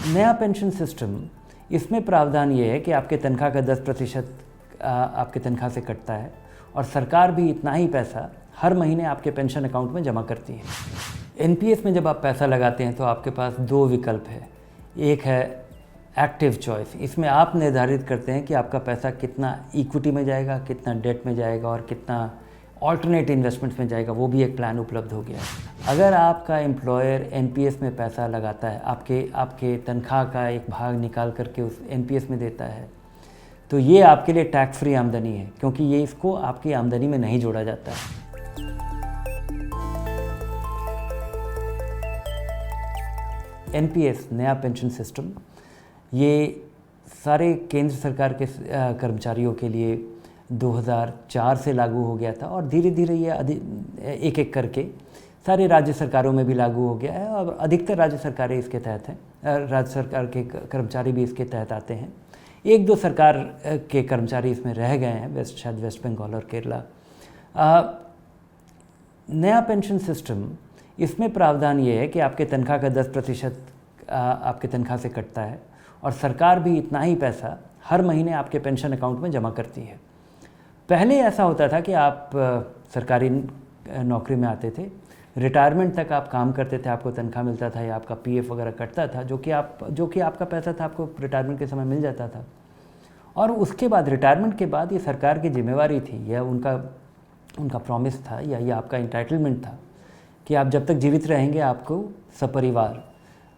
नया pension system, इसमें प्रावधान ये है कि आपके तनख्वाह का 10% आपके तनख्वाह से कटता है और सरकार भी इतना ही पैसा हर महीने आपके पेंशन अकाउंट में जमा करती है। एनपीएस में जब आप पैसा लगाते हैं तो आपके पास दो विकल्प है। एक है एक्टिव चॉइस, इसमें आप निर्धारित करते हैं कि आपका पैसा कितना इक्विटी में जाएगा, कितना डेट में जाएगा और कितना ऑल्टरनेट इन्वेस्टमेंट्स में जाएगा, वो भी एक प्लान उपलब्ध हो गया है। अगर आपका एम्प्लॉयर एनपीएस में पैसा लगाता है, आपके तनख्वाह का एक भाग निकाल करके उस एनपीएस में देता है, तो ये आपके लिए टैक्स फ्री आमदनी है, क्योंकि ये इसको आपकी आमदनी में नहीं जोड़ा जाता है। एनपीएस नया पेंशन सिस्टम ये सारे केंद्र सरकार के कर्मचारियों के लिए 2004 से लागू हो गया था और धीरे धीरे ये एक एक करके सारे राज्य सरकारों में भी लागू हो गया है और अधिकतर राज्य सरकारें इसके तहत हैं। राज्य सरकार के कर्मचारी भी इसके तहत आते हैं। एक दो सरकार के कर्मचारी इसमें रह गए हैं, शायद वेस्ट बंगाल और केरला। नया पेंशन सिस्टम, इसमें प्रावधान ये है कि आपके तनख्वाह का 10% आपके तनख्वाह से कटता है और सरकार भी इतना ही पैसा हर महीने आपके पेंशन अकाउंट में जमा करती है। पहले ऐसा होता था कि आप सरकारी नौकरी में आते थे, रिटायरमेंट तक आप काम करते थे, आपको तनख्वाह मिलता था या आपका पीएफ वगैरह कटता था, जो कि आपका पैसा था, आपको रिटायरमेंट के समय मिल जाता था। और उसके बाद रिटायरमेंट के बाद ये सरकार की जिम्मेवारी थी, यह उनका प्रॉमिस था या ये आपका इंटाइटलमेंट था कि आप जब तक जीवित रहेंगे आपको सपरिवार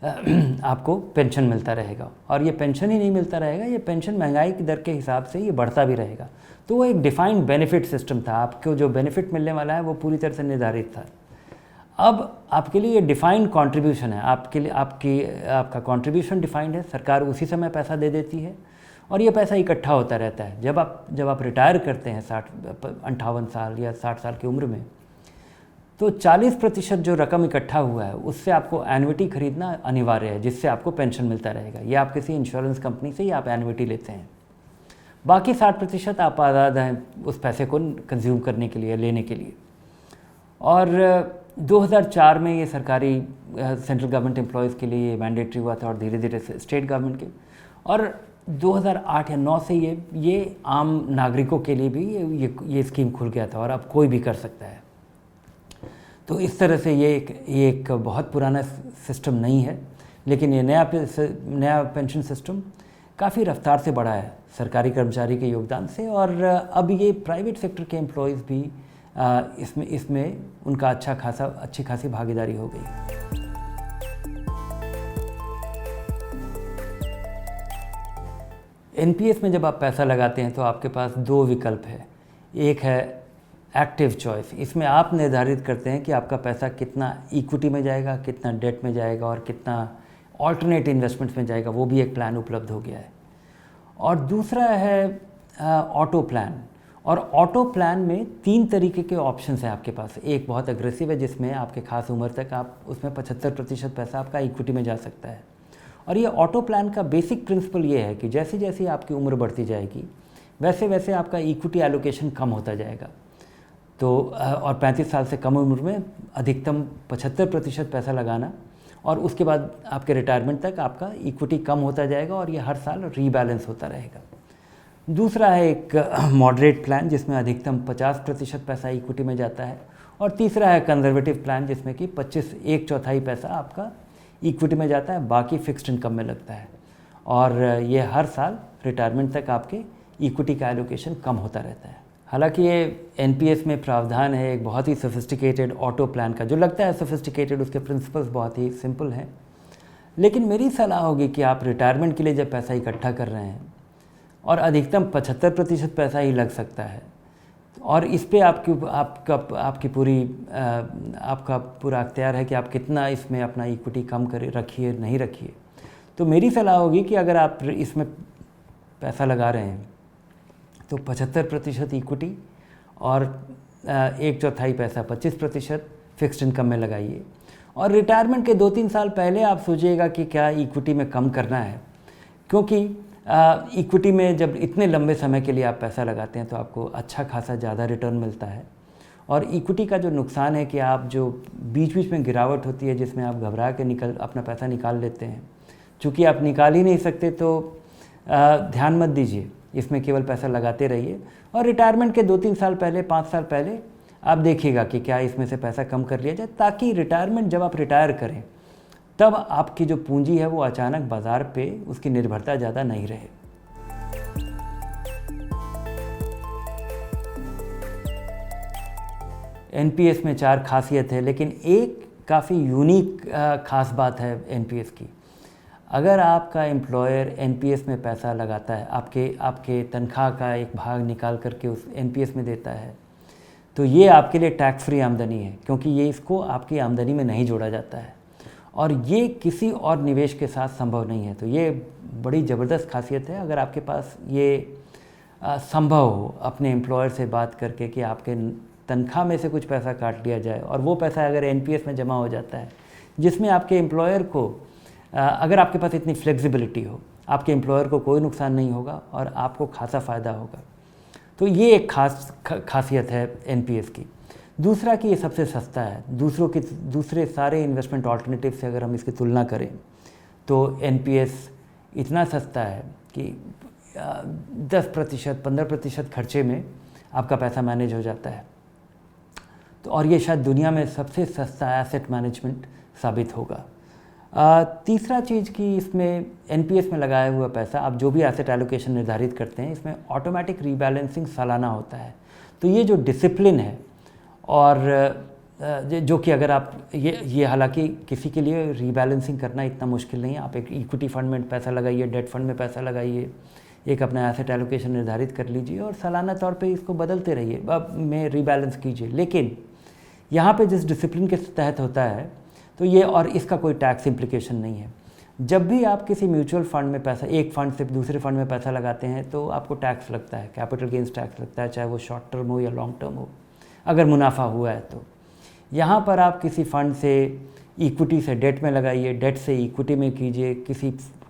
आपको पेंशन मिलता रहेगा। और ये पेंशन ही नहीं मिलता रहेगा, ये पेंशन महंगाई की दर के हिसाब से ये बढ़ता भी रहेगा। तो वो एक डिफाइंड बेनिफिट सिस्टम था, आपको जो बेनिफिट मिलने वाला है वो पूरी तरह से निर्धारित था। अब आपके लिए ये डिफाइंड कंट्रीब्यूशन है, आपका कंट्रीब्यूशन डिफाइंड है, सरकार उसी समय पैसा दे देती है और ये पैसा इकट्ठा होता रहता है। जब आप रिटायर करते हैं 58 साल या 60 साल की उम्र में, तो 40% जो रकम इकट्ठा हुआ है उससे आपको एन्युटी खरीदना अनिवार्य है, जिससे आपको पेंशन मिलता रहेगा। ये आप किसी इंश्योरेंस कंपनी से ही आप एन्युटी लेते हैं। बाकी 60% आप आज़ाद हैं उस पैसे को कंज्यूम करने के लिए, लेने के लिए। और 2004 में ये सरकारी सेंट्रल गवर्नमेंट एम्प्लॉयज़ के लिए मैंडेटरी हुआ था और धीरे धीरे स्टेट गवर्नमेंट के, और 2008 या 9 से ये आम नागरिकों के लिए भी ये स्कीम खुल गया था और अब कोई भी कर सकता है। तो इस तरह से ये एक बहुत पुराना सिस्टम नहीं है, लेकिन ये नया पेंशन सिस्टम काफ़ी रफ्तार से बढ़ा है सरकारी कर्मचारी के योगदान से, और अब ये प्राइवेट सेक्टर के एम्प्लॉयज़ भी इसमें उनका अच्छी खासी भागीदारी हो गई। एनपीएस में जब आप पैसा लगाते हैं तो आपके पास दो विकल्प है। एक है एक्टिव चॉइस, इसमें आप निर्धारित करते हैं कि आपका पैसा कितना इक्विटी में जाएगा, कितना डेट में जाएगा और कितना ऑल्टरनेट इन्वेस्टमेंट्स में जाएगा, वो भी एक प्लान उपलब्ध हो गया है। और दूसरा है ऑटो प्लान, और ऑटो प्लान में 3 तरीके के ऑप्शंस हैं आपके पास। एक बहुत अग्रेसिव है, जिसमें आपके खास उम्र तक आप उसमें 75% पैसा आपका इक्विटी में जा सकता है। और ये ऑटो प्लान का बेसिक प्रिंसिपल ये है कि जैसे जैसे आपकी उम्र बढ़ती जाएगी वैसे वैसे आपका इक्विटी एलोकेशन कम होता जाएगा। तो और 35 साल से कम उम्र में अधिकतम 75% पैसा लगाना, और उसके बाद आपके रिटायरमेंट तक आपका इक्विटी कम होता जाएगा और ये हर साल रीबैलेंस होता रहेगा। दूसरा है एक मॉडरेट प्लान, जिसमें अधिकतम 50% पैसा इक्विटी में जाता है। और तीसरा है कंजर्वेटिव प्लान, जिसमें कि 1/4 पैसा आपका इक्विटी में जाता है, बाकी फिक्स्ड इनकम में लगता है। और ये हर साल रिटायरमेंट तक आपके इक्विटी का एलोकेशन कम होता रहता है। हालांकि ये एनपीएस में प्रावधान है एक बहुत ही सोफिस्टिकेटेड ऑटो प्लान का, जो लगता है सोफिस्टिकेटेड, उसके प्रिंसिपल्स बहुत ही सिंपल हैं। लेकिन मेरी सलाह होगी कि आप रिटायरमेंट के लिए जब पैसा इकट्ठा कर रहे हैं और अधिकतम 75% पैसा ही लग सकता है, और इस पे आपका पूरा अख्तियार है कि आप कितना इसमें अपना इक्विटी कम रखिए नहीं रखिए। तो मेरी सलाह होगी कि अगर आप इसमें पैसा लगा रहे हैं तो 75% इक्विटी और 1/4 पैसा 25% फिक्स्ड इनकम में लगाइए। और रिटायरमेंट के 2-3 साल पहले आप सोचिएगा कि क्या इक्विटी में कम करना है, क्योंकि इक्विटी में जब इतने लंबे समय के लिए आप पैसा लगाते हैं तो आपको अच्छा खासा ज़्यादा रिटर्न मिलता है। और इक्विटी का जो नुकसान है कि आप जो बीच बीच में गिरावट होती है, जिसमें आप घबरा के अपना पैसा निकाल लेते हैं, चूँकि आप निकाल ही नहीं सकते तो ध्यान मत दीजिए, इसमें केवल पैसा लगाते रहिए और रिटायरमेंट के 2-3 साल पहले, 5 साल पहले आप देखिएगा कि क्या इसमें से पैसा कम कर लिया जाए, ताकि रिटायरमेंट जब आप रिटायर करें तब आपकी जो पूंजी है वो अचानक बाज़ार पे उसकी निर्भरता ज़्यादा नहीं रहे। एनपीएस में 4 खासियत है, लेकिन एक काफ़ी यूनिक ख़ास बात है एनपीएस की। अगर आपका एम्प्लॉयर एनपीएस में पैसा लगाता है, आपके तनख्वाह का एक भाग निकाल करके उस एनपीएस में देता है, तो ये आपके लिए टैक्स फ्री आमदनी है, क्योंकि ये इसको आपकी आमदनी में नहीं जोड़ा जाता है और ये किसी और निवेश के साथ संभव नहीं है। तो ये बड़ी ज़बरदस्त खासियत है। अगर आपके पास ये संभव हो अपने एम्प्लॉयर से बात करके कि आपके तनख्वाह में से कुछ पैसा काट लिया जाए और वो पैसा अगर एनपीएस में जमा हो जाता है, जिसमें आपके एम्प्लॉयर को अगर आपके पास इतनी फ्लेक्सिबिलिटी हो, आपके एम्प्लॉयर को कोई नुकसान नहीं होगा और आपको खासा फ़ायदा होगा। तो ये एक खासियत है एनपीएस की। दूसरा कि ये सबसे सस्ता है। दूसरे सारे इन्वेस्टमेंट ऑल्टरनेटिव से अगर हम इसकी तुलना करें तो एनपीएस इतना सस्ता है कि 10%, 15% खर्चे में आपका पैसा मैनेज हो जाता है। तो और ये शायद दुनिया में सबसे सस्ता एसेट मैनेजमेंट साबित होगा। तीसरा चीज़ कि इसमें एनपीएस में लगाया हुआ पैसा, आप जो भी एसेट एलोकेशन निर्धारित करते हैं, इसमें ऑटोमेटिक रीबैलेंसिंग सालाना होता है। तो ये जो डिसिप्लिन है और जो कि अगर आप ये हालांकि किसी के लिए रीबैलेंसिंग करना इतना मुश्किल नहीं है। आप एक इक्विटी फंड में पैसा लगाइए, डेट फंड में पैसा लगाइए, एक अपना एसेट एलोकेशन निर्धारित कर लीजिए और सालाना तौर पे इसको बदलते रहिए, में रीबैलेंस कीजिए। लेकिन यहाँ पे जिस डिसिप्लिन के तहत होता है तो ये, और इसका कोई टैक्स इम्प्लीकेशन नहीं है। जब भी आप किसी म्यूचुअल फंड में पैसा, एक फ़ंड से दूसरे फंड में पैसा लगाते हैं तो आपको टैक्स लगता है, कैपिटल गेंस टैक्स लगता है, चाहे वो शॉर्ट टर्म हो या लॉन्ग टर्म हो, अगर मुनाफा हुआ है तो। यहाँ पर आप किसी फ़ंड से इक्विटी से डेट में लगाइए, डेट से इक्विटी में कीजिए।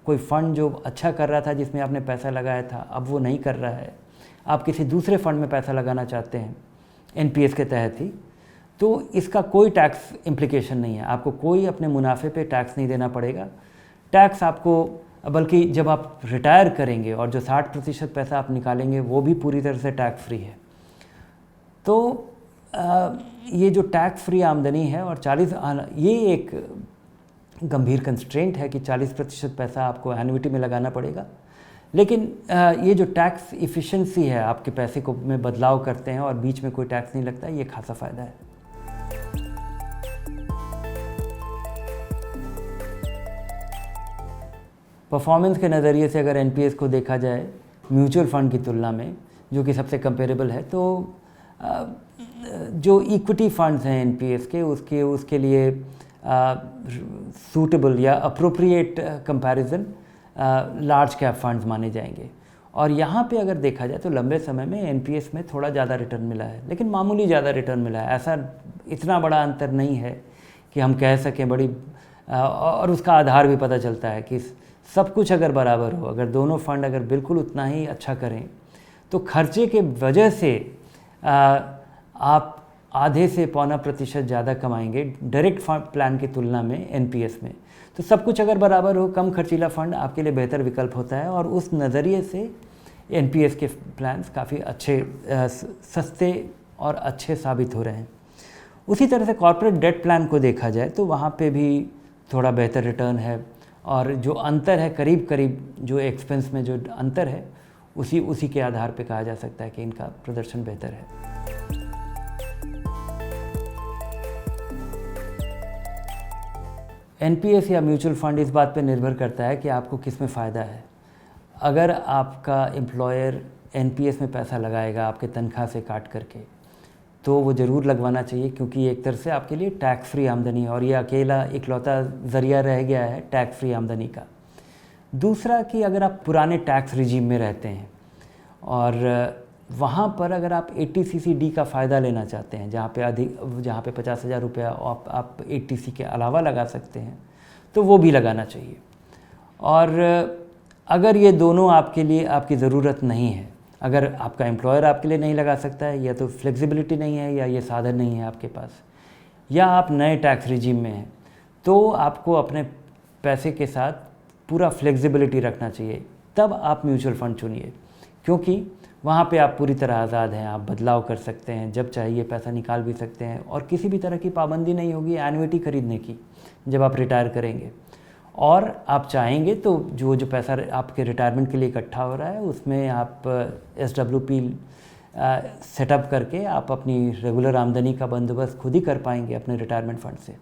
कोई फ़ंड जो अच्छा कर रहा था जिसमें आपने पैसा लगाया था, अब वो नहीं कर रहा है, आप किसी दूसरे फ़ंड में पैसा लगाना चाहते हैं एनपीएस के तहत ही, तो इसका कोई टैक्स इम्प्लीकेशन नहीं है। आपको कोई अपने मुनाफे पे टैक्स नहीं देना पड़ेगा। टैक्स आपको, बल्कि जब आप रिटायर करेंगे और जो 60% पैसा आप निकालेंगे वो भी पूरी तरह से टैक्स फ्री है। तो ये जो टैक्स फ्री आमदनी है और ये एक गंभीर कंस्ट्रेंट है कि 40% पैसा आपको एन्युटी में लगाना पड़ेगा। लेकिन ये जो टैक्स इफ़िशेंसी है, आपके पैसे को में बदलाव करते हैं और बीच में कोई टैक्स नहीं लगता, ये खासा फ़ायदा है। परफॉर्मेंस के नज़रिए से अगर एनपीएस को देखा जाए म्यूचुअल फ़ंड की तुलना में, जो कि सबसे कंपेरेबल है, तो जो इक्विटी फंड्स हैं एनपीएस के, उसके लिए सूटेबल या appropriate comparison large cap funds माने जाएंगे। और यहाँ पे अगर देखा जाए तो लंबे समय में एनपीएस में थोड़ा ज़्यादा रिटर्न मिला है, लेकिन मामूली ज़्यादा रिटर्न मिला है। ऐसा इतना बड़ा अंतर नहीं है कि हम कह सकें बड़ी, और उसका आधार भी पता चलता है कि सब कुछ अगर बराबर हो, अगर दोनों फंड अगर बिल्कुल उतना ही अच्छा करें, तो खर्चे के वजह से आप आधे से 0.25% ज़्यादा कमाएंगे डायरेक्ट फंड प्लान की तुलना में एनपीएस में। तो सब कुछ अगर बराबर हो, कम खर्चीला फंड आपके लिए बेहतर विकल्प होता है और उस नज़रिए से एनपीएस के प्लान्स काफ़ी अच्छे, सस्ते और अच्छे साबित हो रहे हैं। उसी तरह से कॉर्पोरेट डेट प्लान को देखा जाए तो वहाँ पे भी थोड़ा बेहतर रिटर्न है और जो अंतर है करीब करीब जो एक्सपेंस में जो अंतर है उसी के आधार पे कहा जा सकता है कि इनका प्रदर्शन बेहतर है। एनपीएस या म्यूचुअल फंड इस बात पे निर्भर करता है कि आपको किस में फ़ायदा है। अगर आपका एम्प्लॉयर एनपीएस में पैसा लगाएगा आपके तनख्वाह से काट करके, तो वो ज़रूर लगवाना चाहिए, क्योंकि एक तरह से आपके लिए टैक्स फ्री आमदनी है और ये अकेला इकलौता ज़रिया रह गया है टैक्स फ्री आमदनी का। दूसरा कि अगर आप पुराने टैक्स रिजीम में रहते हैं और वहाँ पर अगर आप 80cc/D का फ़ायदा लेना चाहते हैं, जहाँ पे 50,000 रुपया आप 80C के अलावा लगा सकते हैं, तो वो भी लगाना चाहिए। और अगर ये दोनों आपके लिए आपकी ज़रूरत नहीं है, अगर आपका एम्प्लॉयर आपके लिए नहीं लगा सकता है, या तो फ्लेक्सिबिलिटी नहीं है या ये साधन नहीं है आपके पास, या आप नए टैक्स रिजीम में हैं, तो आपको अपने पैसे के साथ पूरा फ्लेक्सिबिलिटी रखना चाहिए, तब आप म्यूचुअल फ़ंड चुनिए, क्योंकि वहाँ पे आप पूरी तरह आज़ाद हैं, आप बदलाव कर सकते हैं, जब चाहिए पैसा निकाल भी सकते हैं और किसी भी तरह की पाबंदी नहीं होगी एन्युइटी खरीदने की जब आप रिटायर करेंगे। और आप चाहेंगे तो जो जो पैसा आपके रिटायरमेंट के लिए इकट्ठा हो रहा है उसमें आप SWP सेटअप करके आप अपनी रेगुलर आमदनी का बंदोबस्त खुद ही कर पाएंगे अपने रिटायरमेंट फ़ंड से।